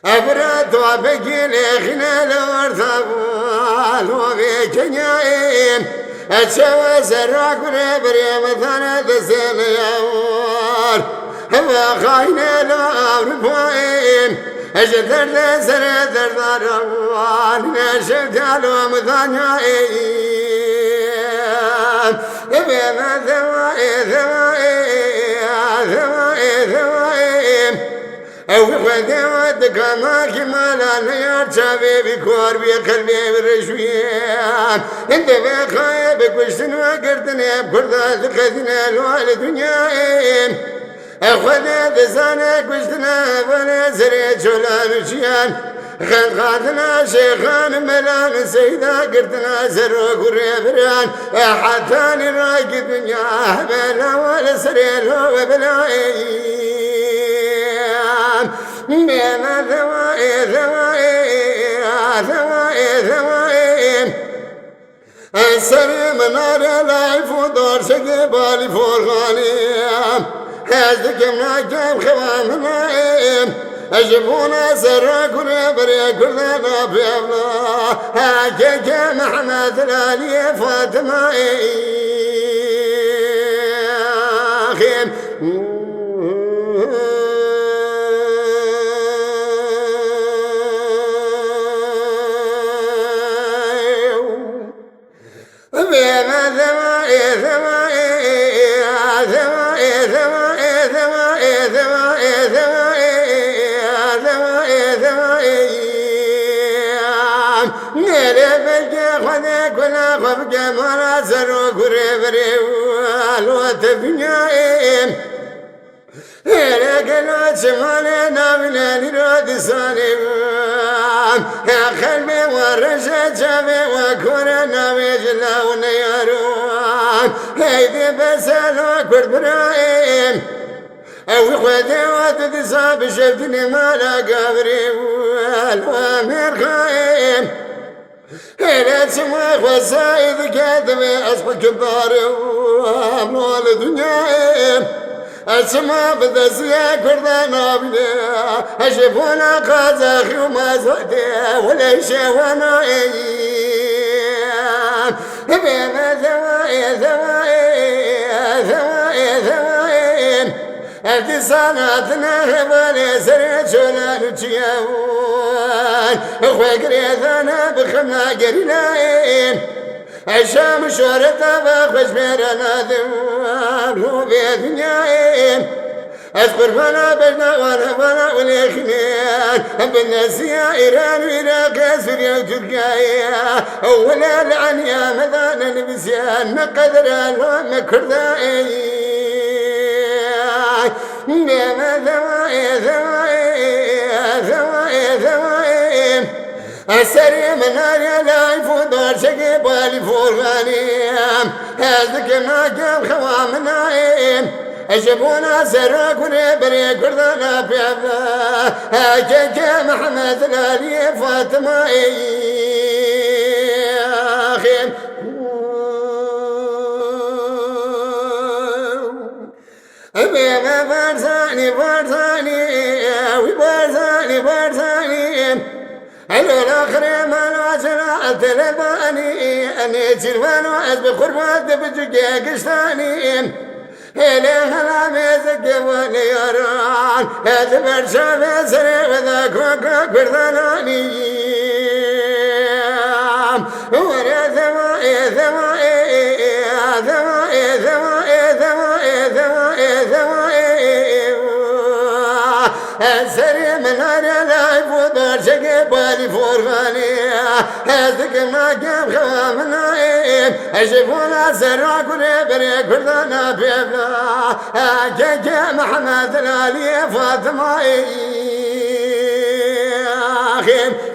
أبرد وبقيل خنا الورثوال وبيجنيين أتسوى سراك بريبري مثلا تسيل يوار هو خاين الأمر فوين أجدر تسر ترداروان نشفت له مثانيين بما ثوائي وخذ ودك ما كمالا يا شباب بكور بقلبي بالرشويان انت بخايبك وشتن وقرتني بكرد خذنا الوالد دنياين اخذ دزانك وشتنا ولا زريت شلان وشيان خذنا شيخان ملان سيدا قرتنا زروق وريبران حتى رايق الدنيا بلا ولا سريل وبلاين بما ثوائي السري منار لايف ودور سقبالي فورغاني هازدك مناجم خوامنايم أجبونا سراك وريبري كردنا بيبلا هاكيك محمد الالي فاطمة خيم جمال سرو كريبري والوتبنيين لكن شمالنا من الرد صالب يا قلبي ورشد شبي وكورنا وجلا ونيارون هيدي بسالو كربراين او خذي وتتصاب شفتني مالا قبري والوامير خاين هنا سماخ وسايد كاتبي أصبح كباري وامنوا الدنيا السما بدسيا كردانا بنا أشوفونا قازاخي وما زودي ولا شي وانا ايام بما ثوائي اتصالاتنا هبالي سريت شلال وشياوان اخوة قريثانا بخمنا قريناين عشام شورتا باخوش بيرنا ذواب هو بيثنياين اذكر فانا بجنا وانا واليخنين بالنسيا ايران وعراق سوريا وتركيا اولا العنيا مذانا البسيان مقدر الوام كردائي بما ثوائي السري من هاري لايف ودور شقي بالي فورغانيم هازك ما جاب خوامنايم أجبونا سراك وريبري كردنا بيبنا هاجيك محمد الالي فاطمة خيم بما فرزاني على الآخر ما الواسل الثلباني أني سلوان وأسبق قربات بجوجي قشتاني هلا هلا ميزك ولياران هذا برشا بسري وذاك وكاك برداناني ورا ثوائي السري من هذا لايف ودور شقي بالي فورغاني هذاك ما جاب خوامنايم أشوفونا سراك وريبري كردنا بيبلا هاكيك محمد الالي فاطمة خيم